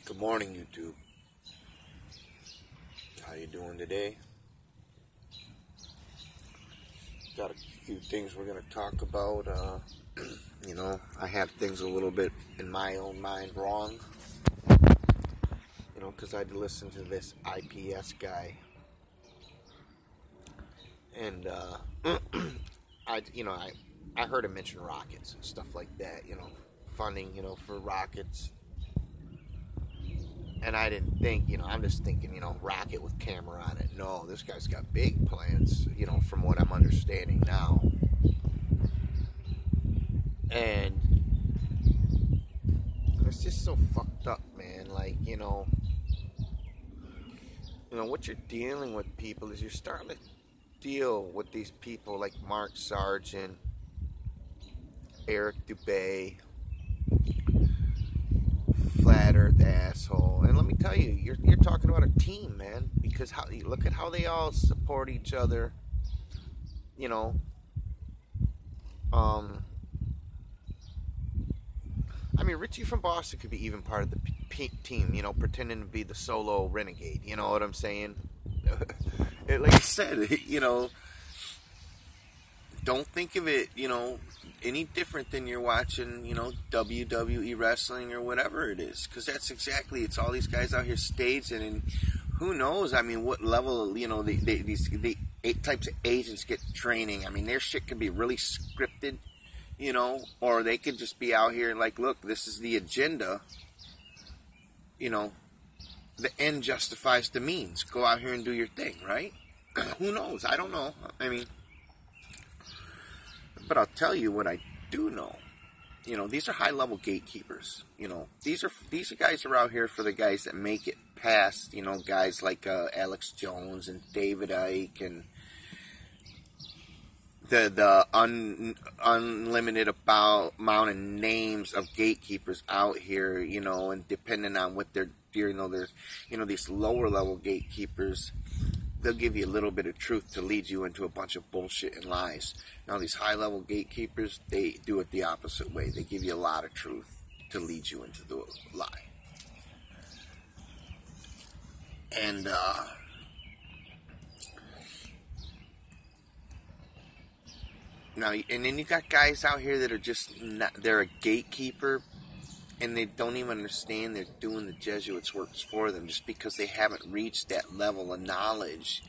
Good morning, YouTube. How you doing today? Got a few things we're going to talk about. I have things a little bit in my own mind wrong. Because I had to listen to this IPS guy. And, I heard him mention rockets and stuff like that, funding, for rockets. And I didn't think, I'm just thinking, rocket with camera on it. No, this guy's got big plans, from what I'm understanding now. And it's just so fucked up, man. Like, what you're dealing with, people, is you're starting to deal with these people like Mark Sargent, Eric Dubay, Flat Earth asshole. And let me tell you, you're talking about a team, man, because look at how they all support each other. Richie from Boston could be even part of the team, pretending to be the solo renegade. You know what I'm saying? Like I said, don't think of it, any different than you're watching, WWE wrestling or whatever it is. Because that's exactly, it's all these guys out here staging, and who knows, what level, these types of agents get training. Their shit can be really scripted, or they could just be out here like, look, this is the agenda, the end justifies the means. Go out here and do your thing, right? Who knows? I don't know. But I'll tell you what I do know. These are high-level gatekeepers. These guys are out here for the guys that make it past, guys like Alex Jones and David Icke and the unlimited amount of names of gatekeepers out here, and depending on what they're, there's, these lower-level gatekeepers, they'll give you a little bit of truth to lead you into a bunch of bullshit and lies. Now, these high-level gatekeepers, they do it the opposite way. They give you a lot of truth to lead you into the lie. And, then you got guys out here that are just, they're a gatekeeper, and they don't even understand they're doing the Jesuits' works for them just because they haven't reached that level of knowledge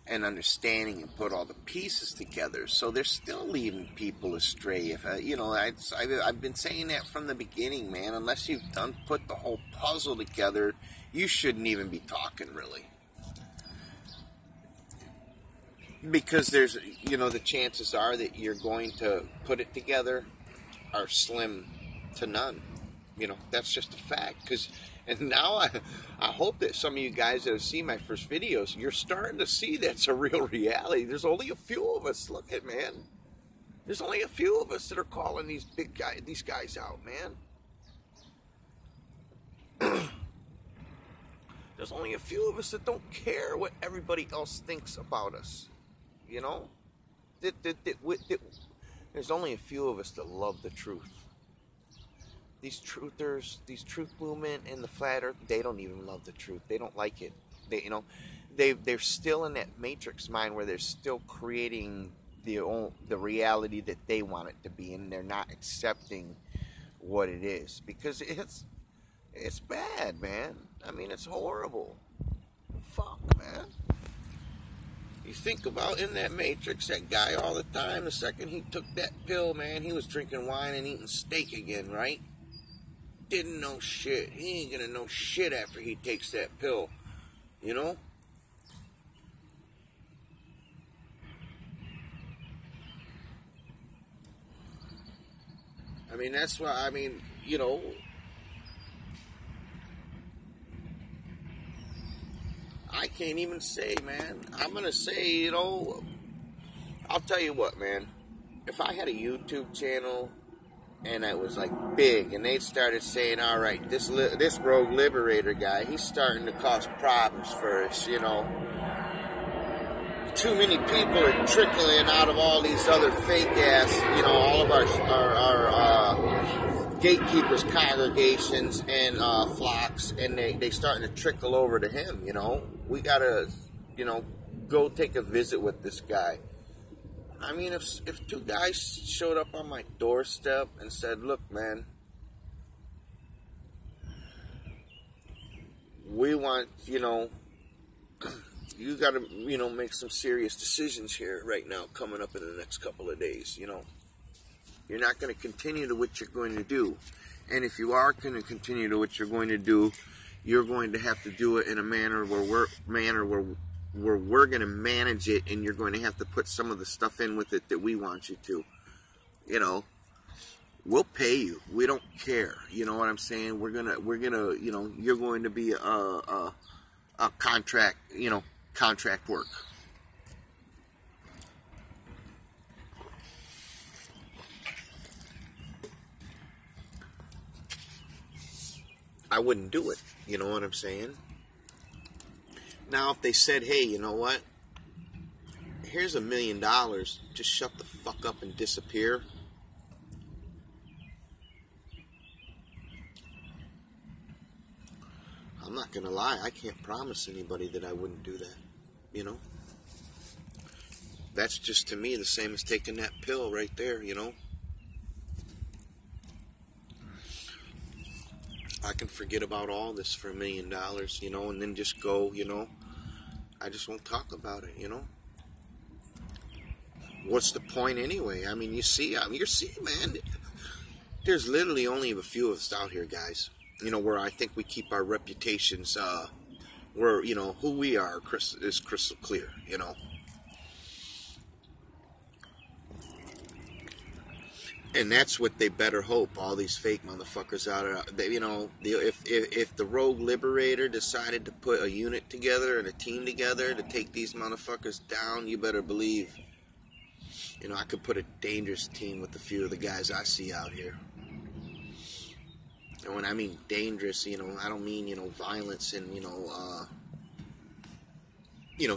and understanding and put all the pieces together. So they're still leading people astray. If I've been saying that from the beginning, man. Unless you've put the whole puzzle together, you shouldn't even be talking, really. Because there's, the chances are that you're going to put it together are slim to none. That's just a fact. And now I hope that some of you guys that have seen my first videos, you're starting to see that's a real reality. There's only a few of us. Look at, man. There's only a few of us that are calling these guys out, man. There's only a few of us that don't care what everybody else thinks about us. There's only a few of us that love the truth. These truthers, these truth movement and the flat earth, they don't even love the truth. They don't like it. They're still in that matrix mind where they're still creating the reality that they want it to be, and they're not accepting what it is, because it's bad, man. It's horrible. Fuck, man. You think about in that matrix, that guy all the time, the second he took that pill, man, he was drinking wine and eating steak again, right? Didn't know shit. He ain't gonna know shit after he takes that pill, that's why, I can't even say, man. I'm gonna say, I'll tell you what, man. If I had a YouTube channel and it was like big, and they started saying, all right, this rogue liberator guy, he's starting to cause problems for us, Too many people are trickling out of all these other fake ass, all of our gatekeepers, congregations, and flocks, and they starting to trickle over to him. You know, we gotta, you know, go take a visit with this guy. I mean, if two guys showed up on my doorstep and said, "Look, man, we want, you know, you got to, you know, make some serious decisions here right now coming up in the next couple of days, you know. You're not going to continue to what you're going to do. And if you are going to continue to what you're going to do, you're going to have to do it in a manner where we're going to manage it, and you're going to have to put some of the stuff in with it that we want you to. You know, we'll pay you. We don't care. You know what I'm saying? We're gonna, you know, you're going to be a contract, you know, contract work. I wouldn't do it. You know what I'm saying? Now, if they said, hey, you know what? Here's $1 million. Just shut the fuck up and disappear. I'm not going to lie. I can't promise anybody that I wouldn't do that. You know? That's just, to me, the same as taking that pill right there, you know? I can forget about all this for $1 million, you know, and then just go, you know. I just won't talk about it, you know. What's the point anyway? I mean, you see, you're seeing, man. There's literally only a few of us out here, guys. You know, where I think we keep our reputations, where, you know, who we are is crystal clear, you know. And that's what they better hope. All these fake motherfuckers out there, you know, if the Rogue Liberator decided to put a unit together and a team together to take these motherfuckers down, you better believe, you know, I could put a dangerous team with a few of the guys I see out here. And when I mean dangerous, you know, I don't mean, you know, violence and, you know,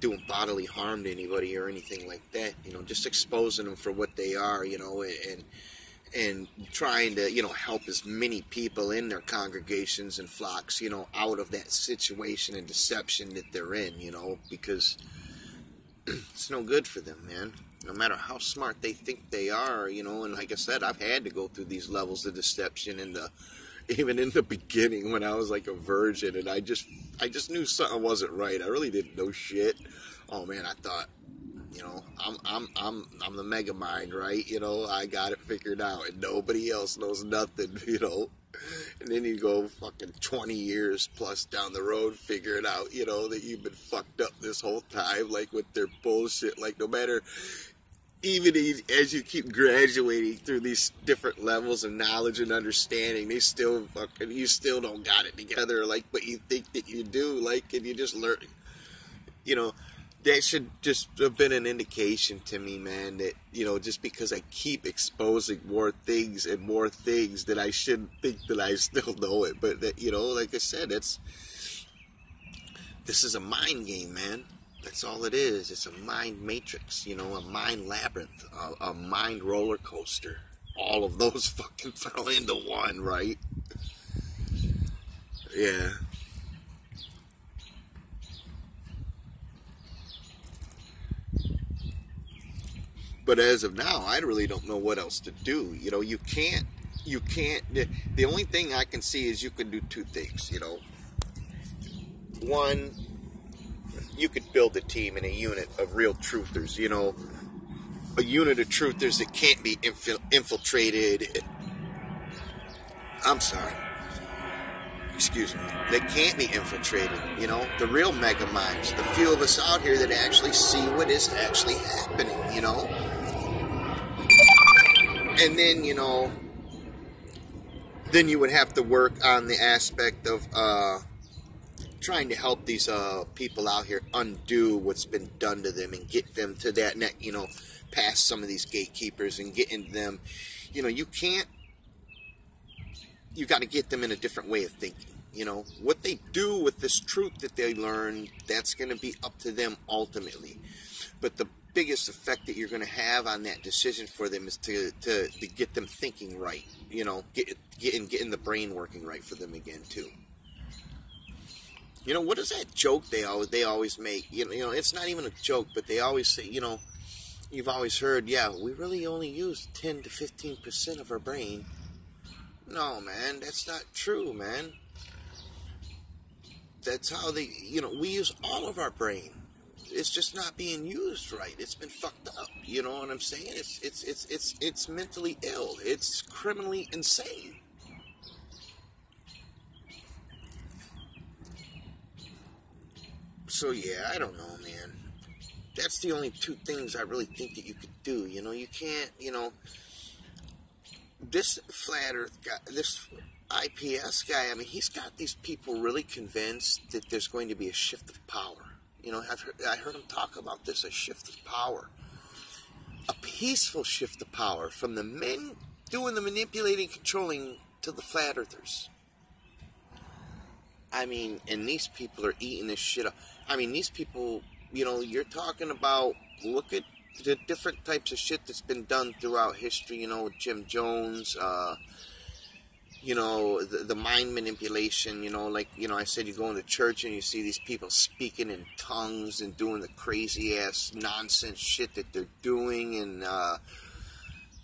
doing bodily harm to anybody or anything like that. You know, just exposing them for what they are, you know, and trying to, you know, help as many people in their congregations and flocks, you know, out of that situation and deception that they're in, you know, because it's no good for them, man. No matter how smart they think they are, you know, and like I said, I've had to go through these levels of deception even in the beginning when I was like a virgin, and I just knew something wasn't right. I really didn't know shit. Oh man, I thought, you know, I'm the mega mind, right? You know, I got it figured out, and nobody else knows nothing, you know. And then you go fucking 20 years plus down the road, figure it out, you know, that you've been fucked up this whole time, like with their bullshit. Like no matter, even as you keep graduating through these different levels of knowledge and understanding, you still don't got it together, like, but you think that you do, like, and you just learn, you know. That should just have been an indication to me, man, that, you know, just because I keep exposing more things that I shouldn't think that I still know it. But, that, you know, like I said, this is a mind game, man. That's all it is. It's a mind matrix, you know, a mind labyrinth, a mind roller coaster. All of those fucking fell into one, right? Yeah. But as of now, I really don't know what else to do. You know, you can't, the only thing I can see is you can do two things, you know. One, you could build a team and a unit of real truthers, you know, a unit of truthers that can't be infiltrated. I'm sorry. Excuse me. That can't be infiltrated, you know, the real mega minds, the few of us out here that actually see what is actually happening, you know. And then, you know, then you would have to work on the aspect of trying to help these people out here undo what's been done to them and get them to that net, you know, past some of these gatekeepers and getting them, you know, you got to get them in a different way of thinking. You know, what they do with this truth that they learn, that's going to be up to them ultimately. But biggest effect that you're going to have on that decision for them is to get them thinking right. You know, getting the brain working right for them again too. You know, what is that joke they always make? You know, it's not even a joke, but they always say, you know, you've always heard, yeah, we really only use 10 to 15% of our brain. No, man, that's not true, man. That's how you know, we use all of our brain. It's just not being used right. It's been fucked up. You know what I'm saying? It's mentally ill. It's criminally insane. So yeah, I don't know, man. That's the only two things I really think that you could do. You know, you can't, you know, this flat earth guy, this IPS guy, I mean, he's got these people really convinced that there's going to be a shift of power. You know, I heard him talk about this, a shift of power. A peaceful shift of power from the men doing the manipulating, controlling to the flat earthers. I mean, and these people are eating this shit up. I mean, these people, you know, you're talking about, look at the different types of shit that's been done throughout history, you know, with Jim Jones, you know, the mind manipulation, you know, like, you know, I said you go into church and you see these people speaking in tongues and doing the crazy-ass nonsense shit that they're doing and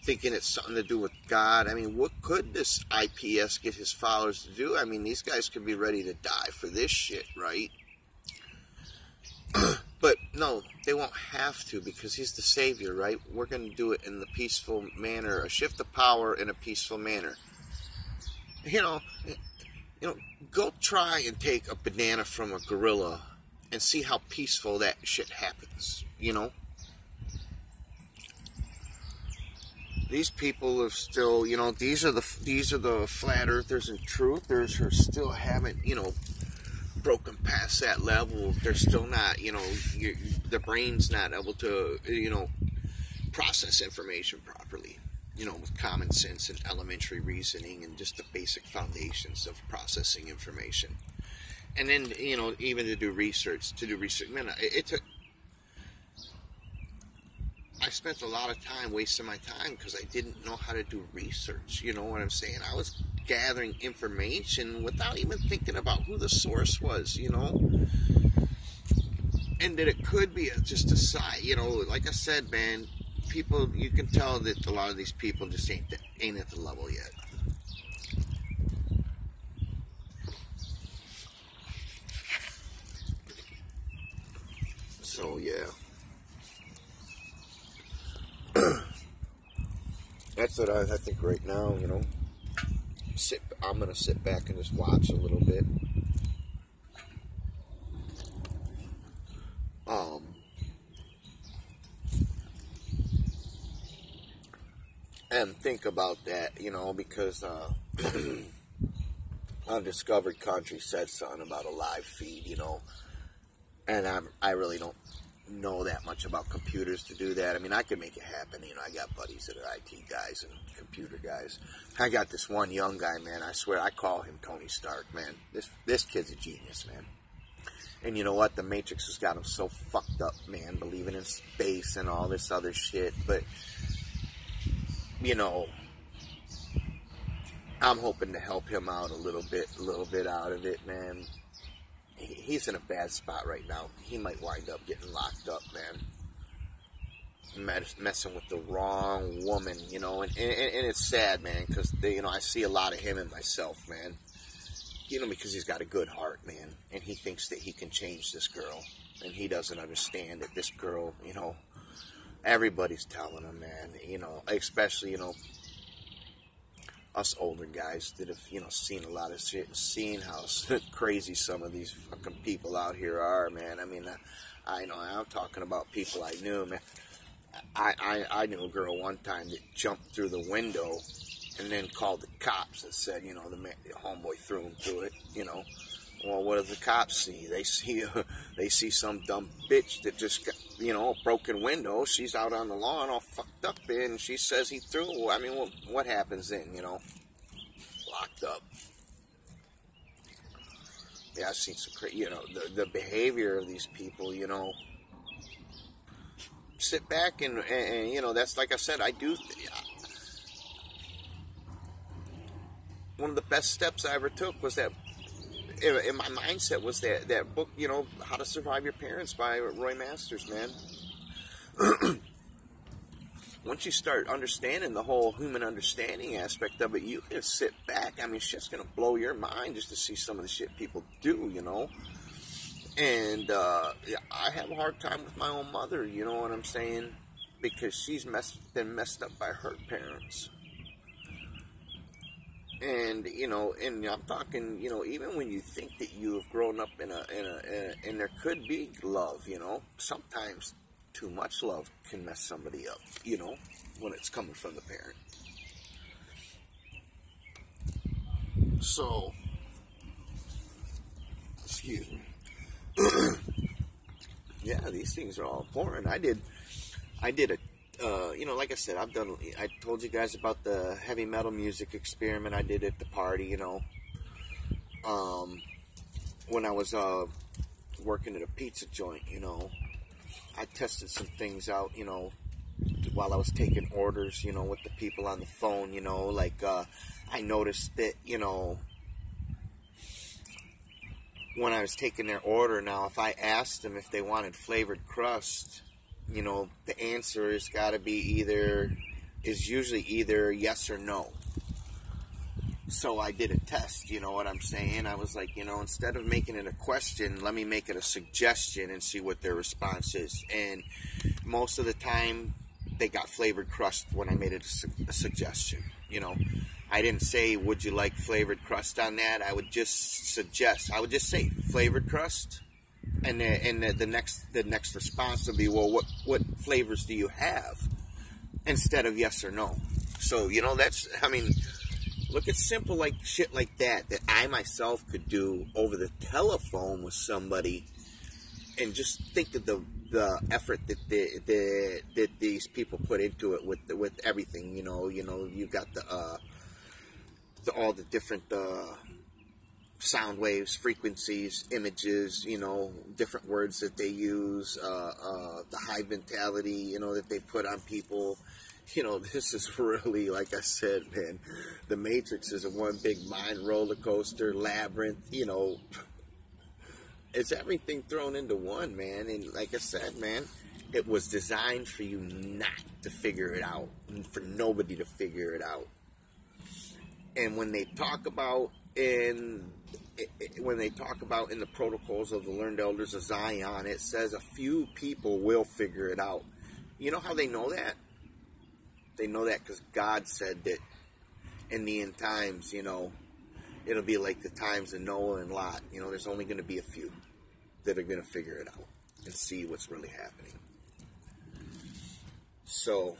thinking it's something to do with God. I mean, what could this IPS get his followers to do? I mean, these guys could be ready to die for this shit, right? But no, they won't have to because he's the savior, right? We're going to do it in the peaceful manner, a shift of power in a peaceful manner. You know, go try and take a banana from a gorilla and see how peaceful that shit happens, you know? These people are still, you know, these are the flat earthers and truthers who still haven't, you know, broken past that level. They're still not, you know, the brain's not able to, you know, process information properly, you know, with common sense and elementary reasoning and just the basic foundations of processing information. And then, you know, even to do research, man, I spent a lot of time wasting my time because I didn't know how to do research. You know what I'm saying? I was gathering information without even thinking about who the source was, you know? And that it could be just a side, you know, like I said, man, people, you can tell that a lot of these people just ain't at the level yet. So, yeah. That's what I think right now, you know. I'm going to sit back and just watch a little bit. And think about that, you know, because on Discovery Country said something about a live feed, you know. And I really don't know that much about computers to do that. I mean, I can make it happen. You know, I got buddies that are IT guys and computer guys. I got this one young guy, man. I swear, I call him Tony Stark, man. This kid's a genius, man. And you know what? The Matrix has got him so fucked up, man, believing in space and all this other shit. But, you know, I'm hoping to help him out a little bit out of it, man. He's in a bad spot right now. He might wind up getting locked up, man. Messing with the wrong woman, you know. And it's sad, man, because, you know, I see a lot of him in myself, man. You know, because he's got a good heart, man. And he thinks that he can change this girl. And he doesn't understand that this girl, you know, everybody's telling him, man. You know, especially, you know, us older guys that have, you know, seen a lot of shit and seen how crazy some of these fucking people out here are, man. I mean, I know, I'm talking about people I knew, man. I knew a girl one time that jumped through the window and then called the cops and said, you know, the homeboy threw him through it, you know. Well, what do the cops see? They see some dumb bitch that just got, you know, a broken window. She's out on the lawn all fucked up, and she says he threw. I mean, what happens then, you know? Locked up. Yeah, I've seen some crazy, you know, the behavior of these people, you know. sit back and you know, that's like I said, I do. One of the best steps I ever took was that, in my mindset, was that book, you know, How to Survive Your Parents by Roy Masters, man. Once you start understanding the whole human understanding aspect of it, you can sit back. I mean, shit's gonna blow your mind just to see some of the shit people do, you know. And yeah, I have a hard time with my own mother, you know what I'm saying? Because she's been messed up by her parents. And, you know, and I'm talking, you know, even when you think that you have grown up and there could be love, you know, sometimes too much love can mess somebody up, you know, when it's coming from the parent. So, excuse me. Yeah, these things are all important. I did a, you know, like I said, I told you guys about the heavy metal music experiment I did at the party, you know, when I was, working at a pizza joint, you know. I tested some things out, you know, while I was taking orders, you know, with the people on the phone, you know, like, I noticed that, you know, when I was taking their order now, if I asked them if they wanted flavored crust, you know, the answer is gotta be usually either yes or no. So I did a test, you know what I'm saying? I was like, you know, instead of making it a question, let me make it a suggestion and see what their response is. And most of the time, they got flavored crust when I made it a suggestion, you know. I didn't say, would you like flavored crust on that? I would just suggest, I would just say flavored crust. And the next response would be, well, what flavors do you have? Instead of yes or no. So, you know, that's, I mean, look at simple like shit like that I myself could do over the telephone with somebody, and just think of the effort that these people put into it with everything. You know, you got all the different sound waves, frequencies, images, you know, different words that they use, the hive mentality, you know, that they put on people. You know, this is really, like I said, man, the Matrix is a one big mind roller coaster, labyrinth, you know. It's everything thrown into one, man. And like I said, man, it was designed for you not to figure it out, and for nobody to figure it out. And when they talk about in the protocols of the learned elders of Zion, it says a few people will figure it out. You know how they know that? They know that because God said that in the end times, you know, it'll be like the times of Noah and Lot. You know, there's only going to be a few that are going to figure it out and see what's really happening. So,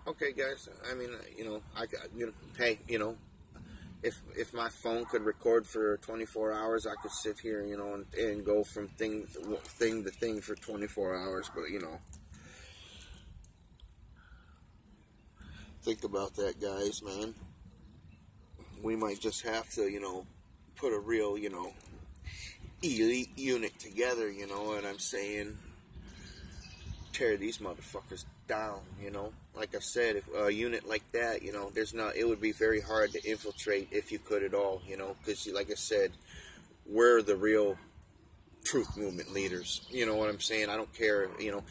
okay, guys. I mean, you know, hey, you know, if my phone could record for 24 hours, I could sit here, you know, and go from thing to thing for 24 hours. But, you know, think about that, guys, man. We might just have to, you know, put a real, you know, elite unit together, you know what I'm saying? Tear these motherfuckers down, you know. Like I said, if a unit like that, you know, it would be very hard to infiltrate if you could at all, you know, because like I said, we're the real truth movement leaders. You know what I'm saying? I don't care, you know,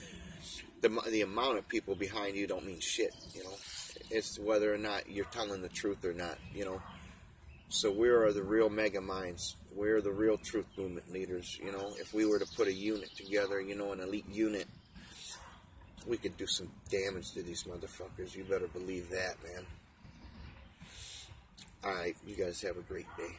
the amount of people behind you don't mean shit, you know. It's whether or not you're telling the truth or not, you know. So we are the real mega minds. We're the real truth movement leaders, you know. If we were to put a unit together, you know, an elite unit, we could do some damage to these motherfuckers. You better believe that, man. Alright, you guys have a great day.